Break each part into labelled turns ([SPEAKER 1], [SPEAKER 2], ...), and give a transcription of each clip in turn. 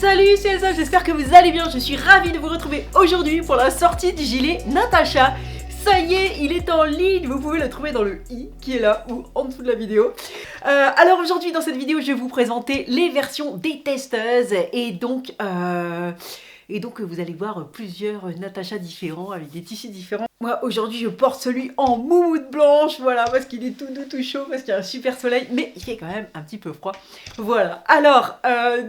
[SPEAKER 1] Salut, c'est Elsa, j'espère que vous allez bien. Je suis ravie de vous retrouver aujourd'hui pour la sortie du gilet Natacha. Ça y est, il est en ligne, vous pouvez le trouver dans le i qui est là ou en dessous de la vidéo. Alors aujourd'hui dans cette vidéo je vais vous présenter les versions des testeuses et donc vous allez voir plusieurs Natacha différents avec des tissus différents. Moi aujourd'hui je porte celui en moumoute blanche, voilà, parce qu'il est tout doux, tout chaud, parce qu'il y a un super soleil, mais il fait quand même un petit peu froid. Voilà, alors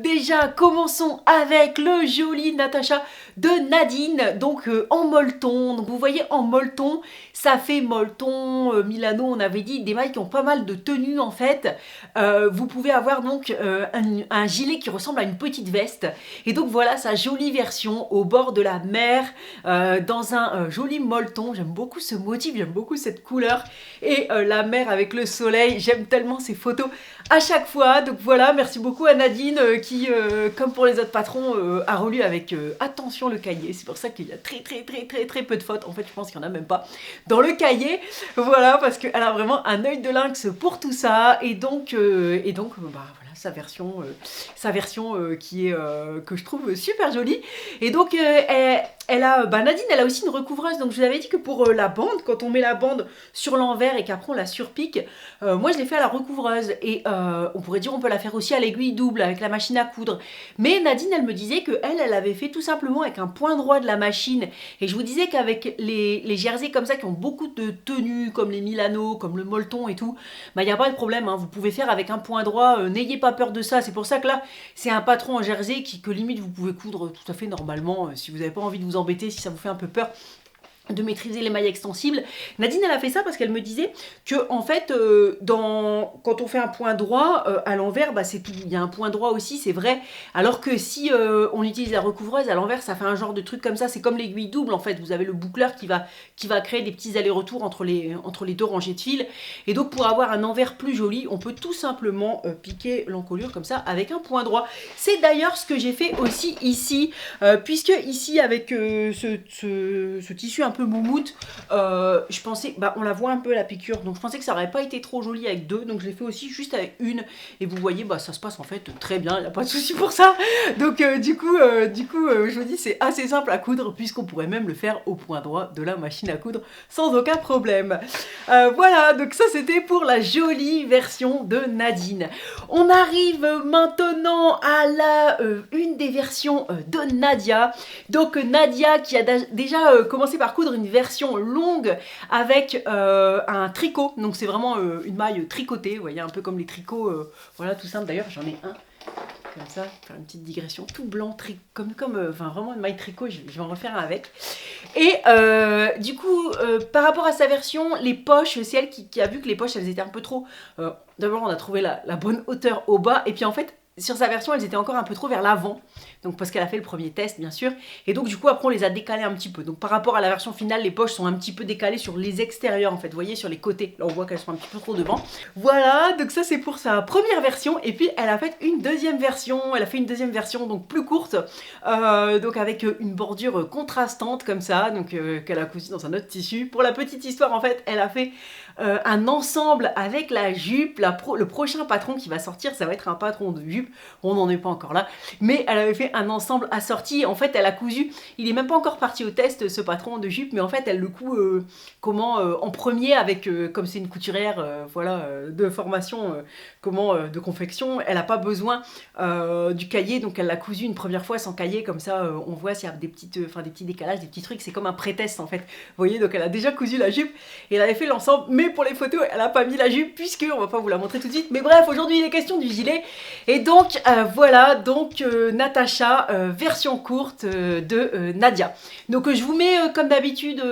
[SPEAKER 1] déjà commençons avec le joli Natacha de Nadine, donc en molleton. Donc vous voyez en molleton, ça fait molleton, Milano, on avait dit, des mailles qui ont pas mal de tenues en fait. Vous pouvez avoir donc un gilet qui ressemble à une petite veste, et donc voilà sa jolie version au bord de la mer, dans un joli molleton. J'aime beaucoup ce motif, j'aime beaucoup cette couleur et la mer avec le soleil, j'aime tellement ces photos à chaque fois. Donc voilà, merci beaucoup à Nadine qui, comme pour les autres patrons, a relu avec attention le cahier. C'est pour ça qu'il y a très peu de fautes. En fait, je pense qu'il n'y en a même pas dans le cahier. Voilà, parce qu'elle a vraiment un œil de lynx pour tout ça. Et donc voilà, sa version qui est que je trouve super jolie. Et donc Nadine elle a aussi une recouvreuse. Donc je vous avais dit que pour la bande, quand on met la bande sur l'envers et qu'après on la surpique, moi je l'ai fait à la recouvreuse et on pourrait dire on peut la faire aussi à l'aiguille double avec la machine à coudre. Mais Nadine elle me disait que elle avait fait tout simplement avec un point droit de la machine. Et je vous disais qu'avec les jerseys comme ça qui ont beaucoup de tenues comme les Milano, comme le molleton et tout, bah il n'y a pas de problème, hein. Vous pouvez faire avec un point droit, n'ayez pas peur de ça. C'est pour ça que là c'est un patron en jersey que limite vous pouvez coudre tout à fait normalement, si vous n'avez pas envie de vous embêter, si ça vous fait un peu peur de maîtriser les mailles extensibles. Nadine elle a fait ça parce qu'elle me disait que en fait quand on fait un point droit à l'envers, bah c'est tout, il y a un point droit aussi, c'est vrai, alors que si on utilise la recouvreuse à l'envers, ça fait un genre de truc comme ça. C'est comme l'aiguille double en fait, vous avez le boucleur qui va créer des petits allers-retours entre les deux rangées de fils, et donc pour avoir un envers plus joli, on peut tout simplement piquer l'encolure comme ça avec un point droit. C'est d'ailleurs ce que j'ai fait aussi ici, puisque ici avec ce tissu un peu moumoute, je pensais, bah on la voit un peu la piqûre, donc je pensais que ça aurait pas été trop joli avec deux, donc je l'ai fait aussi juste avec une, et vous voyez, bah ça se passe en fait très bien, il n'y a pas de souci pour ça. Donc du coup je vous dis c'est assez simple à coudre, puisqu'on pourrait même le faire au point droit de la machine à coudre sans aucun problème. Voilà, donc ça c'était pour la jolie version de Nadine. On arrive maintenant à une des versions de Nadia. Donc Nadia qui a déjà commencé par coudre une version longue avec un tricot. Donc c'est vraiment une maille tricotée, vous voyez, un peu comme les tricots, voilà, tout simple. D'ailleurs j'en ai un comme ça, faire une petite digression, tout blanc, enfin vraiment une maille tricot, je vais en refaire un avec. Et du coup, par rapport à sa version, les poches, c'est elle qui a vu que les poches elles étaient un peu trop, d'abord on a trouvé la bonne hauteur au bas, et puis en fait sur sa version elles étaient encore un peu trop vers l'avant, donc parce qu'elle a fait le premier test bien sûr, et donc du coup après on les a décalées un petit peu. Donc par rapport à la version finale, les poches sont un petit peu décalées sur les extérieurs en fait, vous voyez, sur les côtés, là on voit qu'elles sont un petit peu trop devant. Voilà, donc ça c'est pour sa première version. Et puis elle a fait une deuxième version, donc plus courte, donc avec une bordure contrastante comme ça, donc qu'elle a cousu dans un autre tissu. Pour la petite histoire en fait, elle a fait un ensemble avec la jupe. Le prochain patron qui va sortir, ça va être un patron de jupe, on n'en est pas encore là, mais elle avait fait un ensemble assorti. En fait elle a cousu, il est même pas encore parti au test ce patron de jupe, mais en fait elle le coud en premier avec, comme c'est une couturière voilà, de formation, de confection, elle n'a pas besoin du cahier, donc elle l'a cousu une première fois sans cahier, comme ça on voit s'il y a des petits décalages, des petits trucs, c'est comme un pré-test en fait, vous voyez. Donc elle a déjà cousu la jupe et elle avait fait l'ensemble, mais pour les photos elle n'a pas mis la jupe, puisque on va pas vous la montrer tout de suite. Mais bref, aujourd'hui il est question du gilet, et donc voilà, donc Natacha version courte de Nadia. Donc je vous mets comme d'habitude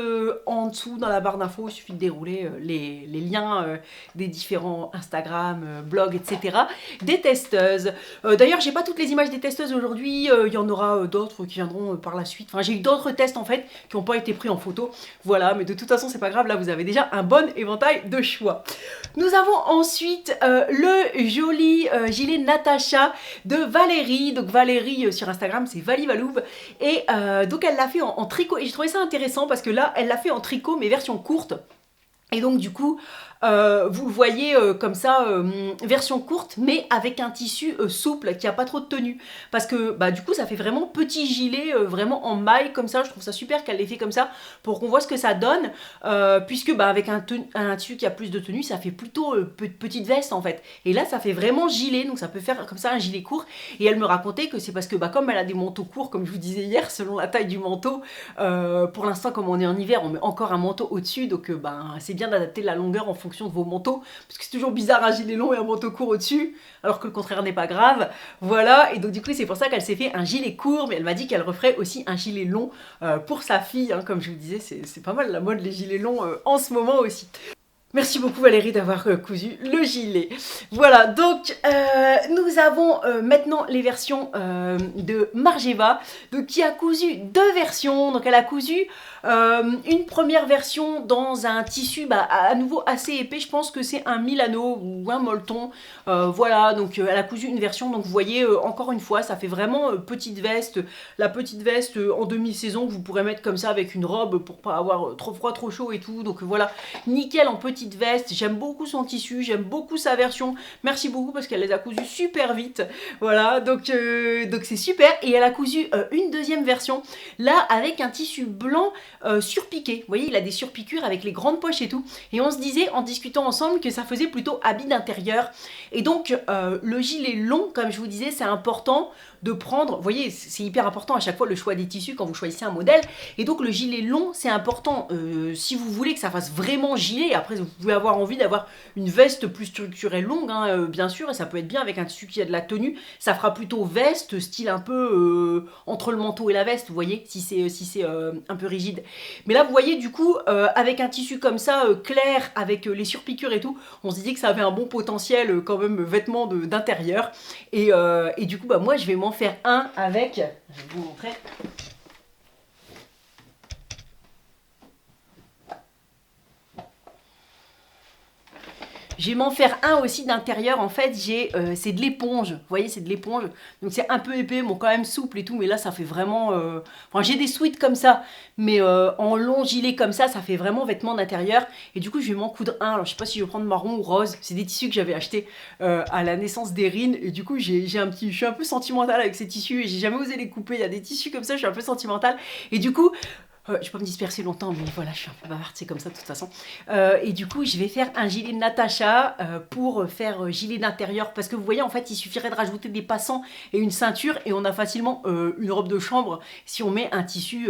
[SPEAKER 1] en dessous dans la barre d'infos, il suffit de dérouler les liens des différents Instagram, blogs, etc. des testeuses. D'ailleurs j'ai pas toutes les images des testeuses aujourd'hui, il y en aura d'autres qui viendront par la suite. Enfin j'ai eu d'autres tests en fait qui n'ont pas été pris en photo, voilà, mais de toute façon c'est pas grave, là vous avez déjà un bon éventail de choix. Nous avons ensuite le joli gilet Natacha de Valérie. Donc Valérie sur Instagram c'est Valivaloub, et donc elle l'a fait en tricot, et j'ai trouvé ça intéressant parce que là elle l'a fait en tricot mais version courte. Et donc du coup, vous le voyez comme ça, version courte, mais avec un tissu souple qui a pas trop de tenue. Parce que bah, du coup, ça fait vraiment petit gilet, vraiment en maille comme ça. Je trouve ça super qu'elle l'ait fait comme ça pour qu'on voit ce que ça donne. Puisque bah, avec un tissu qui a plus de tenue, ça fait plutôt petite veste en fait. Et là, ça fait vraiment gilet, donc ça peut faire comme ça un gilet court. Et elle me racontait que c'est parce que bah, comme elle a des manteaux courts, comme je vous disais hier, selon la taille du manteau, pour l'instant, comme on est en hiver, on met encore un manteau au-dessus. Donc bah, c'est bien d'adapter la longueur en fonction de vos manteaux. Parce que c'est toujours bizarre un gilet long et un manteau court au-dessus, alors que le contraire n'est pas grave. Voilà, et donc du coup, c'est pour ça qu'elle s'est fait un gilet court, mais elle m'a dit qu'elle referait aussi un gilet long pour sa fille. Hein, comme je vous disais, c'est pas mal la mode, les gilets longs en ce moment aussi. Merci beaucoup Valérie d'avoir cousu le gilet. Voilà, donc nous avons maintenant les versions de Margeva, donc, qui a cousu deux versions. Donc elle a cousu une première version dans un tissu bah, à nouveau assez épais, je pense que c'est un Milano ou un molleton. Voilà, donc elle a cousu une version, donc vous voyez encore une fois, ça fait vraiment petite veste, la petite veste en demi-saison que vous pourrez mettre comme ça avec une robe pour pas avoir trop froid, trop chaud et tout. Donc voilà, nickel en petite veste. J'aime beaucoup son tissu, j'aime beaucoup sa version. Merci beaucoup parce qu'elle les a cousus super vite. Voilà, donc c'est super. Et elle a cousu une deuxième version, là avec un tissu blanc surpiqué. Vous voyez, il a des surpiqûres avec les grandes poches et tout. Et on se disait en discutant ensemble que ça faisait plutôt habit d'intérieur. Et donc le gilet long, comme je vous disais, c'est important de prendre, vous voyez, c'est hyper important à chaque fois le choix des tissus quand vous choisissez un modèle. Et donc le gilet long, c'est important si vous voulez que ça fasse vraiment gilet. Après, vous pouvez avoir envie d'avoir une veste plus structurée longue, hein, bien sûr, et ça peut être bien avec un tissu qui a de la tenue. Ça fera plutôt veste, style un peu entre le manteau et la veste, vous voyez, si c'est un peu rigide. Mais là, vous voyez, du coup, avec un tissu comme ça, clair, avec les surpiqûres et tout, on se disait que ça avait un bon potentiel quand même vêtement d'intérieur. Et du coup, bah, moi, je vais m'en faire un avec, je vais vous montrer. Je vais m'en faire un aussi d'intérieur, en fait, c'est de l'éponge, vous voyez, c'est de l'éponge, donc c'est un peu épais, bon, quand même souple et tout, mais là, ça fait vraiment, enfin, j'ai des sweats comme ça, mais en long gilet comme ça fait vraiment vêtement d'intérieur, et du coup, je vais m'en coudre un, alors je sais pas si je vais prendre marron ou rose, c'est des tissus que j'avais achetés à la naissance d'Erin, et du coup, je suis un peu sentimentale avec ces tissus, et j'ai jamais osé les couper, il y a des tissus comme ça, je suis un peu sentimentale, et du coup, je vais pas me disperser longtemps, mais voilà, je suis un peu bavarde, c'est comme ça de toute façon. Et du coup, je vais faire un gilet de Natacha pour faire gilet d'intérieur. Parce que vous voyez, en fait, il suffirait de rajouter des passants et une ceinture. Et on a facilement une robe de chambre si on met un tissu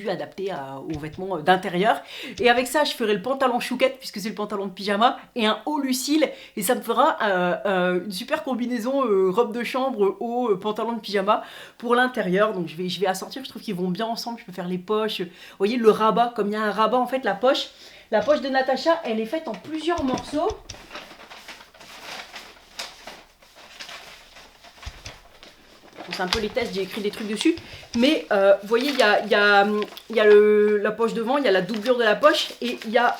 [SPEAKER 1] adapté aux vêtements d'intérieur. Et avec ça, je ferai le pantalon chouquette, puisque c'est le pantalon de pyjama, et un haut lucile. Et ça me fera une super combinaison robe de chambre, haut, pantalon de pyjama pour l'intérieur. Donc je vais assortir, je trouve qu'ils vont bien ensemble. Je peux faire les poches. Vous voyez le rabat, comme il y a un rabat en fait, la poche de Natacha, elle est faite en plusieurs morceaux. C'est un peu les tests, j'ai écrit des trucs dessus. Mais vous voyez, il y a la poche devant, il y a la doublure de la poche et il y a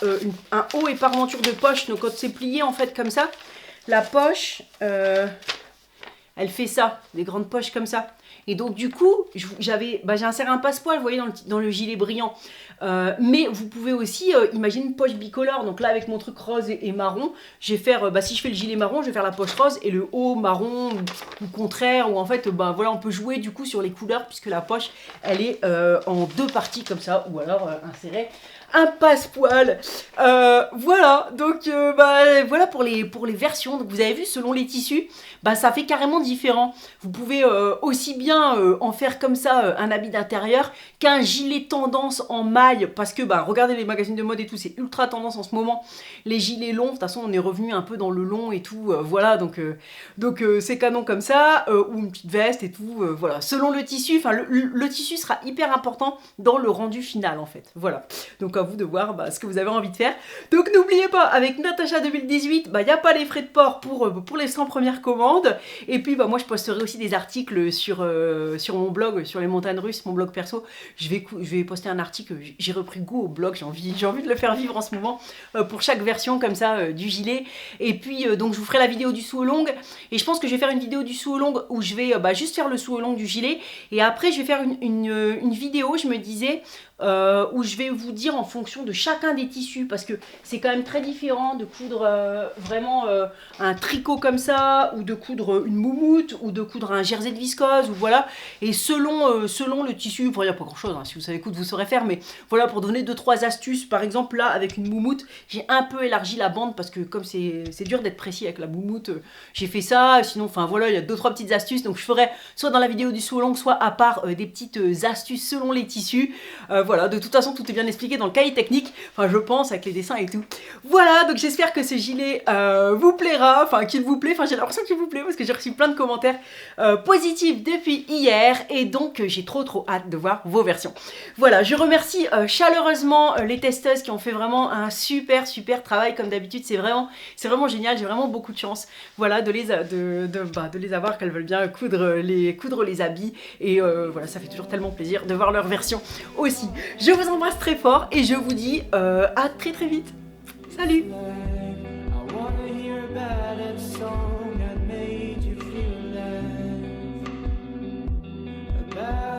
[SPEAKER 1] un haut éparmenture de poche. Donc quand c'est plié en fait comme ça, la poche, elle fait ça, des grandes poches comme ça. Et donc du coup, j'ai inséré un passepoil, vous voyez, dans le gilet brillant. Mais vous pouvez aussi imaginer une poche bicolore. Donc là, avec mon truc rose et marron, je vais faire, si je fais le gilet marron, je vais faire la poche rose et le haut marron ou contraire. Ou en fait, voilà, on peut jouer du coup sur les couleurs puisque la poche, elle est en deux parties comme ça. Ou alors insérer un passepoil. Voilà, donc voilà pour les versions. Donc vous avez vu, selon les tissus, ça fait carrément différent. Vous pouvez aussi bien en faire comme ça un habit d'intérieur qu'un gilet tendance en maille, parce que regardez les magazines de mode et tout, c'est ultra tendance en ce moment, les gilets longs. De toute façon on est revenu un peu dans le long et tout, voilà, donc c'est canon comme ça, ou une petite veste et tout, voilà, selon le tissu. Enfin le tissu sera hyper important dans le rendu final en fait, voilà, donc à vous de voir ce que vous avez envie de faire. Donc n'oubliez pas, avec Natacha 2018, il n'y a pas les frais de port pour les 100 premières commandes, et puis moi je posterai aussi des articles sur mon blog, sur les montagnes russes, mon blog perso. Je vais poster un article, j'ai repris goût au blog, j'ai envie de le faire vivre en ce moment, pour chaque version comme ça du gilet. Et puis donc je vous ferai la vidéo du sous au long, et je pense que je vais faire une vidéo du sous au long où je vais juste faire le sous au long du gilet, et après je vais faire une vidéo, je me disais, où je vais vous dire en fonction de chacun des tissus, parce que c'est quand même très différent de coudre vraiment un tricot comme ça, ou de coudre une moumoute, ou de coudre un jersey de viscose, ou voilà. Et selon le tissu, il n'y a pas grand chose, hein, si vous savez coudre vous saurez faire, mais voilà, pour donner 2-3 astuces. Par exemple là avec une moumoute, j'ai un peu élargi la bande, parce que comme c'est dur d'être précis avec la moumoute, j'ai fait ça. Sinon enfin voilà, il y a 2-3 petites astuces, donc je ferai soit dans la vidéo du saut long, soit à part des petites astuces selon les tissus. Voilà, de toute façon tout est bien expliqué dans le cahier technique, enfin je pense, avec les dessins et tout. Voilà, donc j'espère que ce gilet vous plaira, enfin qu'il vous plaît, enfin j'ai l'impression qu'il vous plaît parce que j'ai reçu plein de commentaires positifs depuis hier, et donc j'ai trop hâte de voir vos versions. Voilà, je remercie chaleureusement les testeuses qui ont fait vraiment un super travail comme d'habitude. C'est vraiment génial, j'ai vraiment beaucoup de chance, voilà, de les avoir, qu'elles veulent bien coudre les habits, et voilà, ça fait toujours tellement plaisir de voir leur version aussi. Je vous embrasse très fort et je vous dis à très vite. Salut! Bad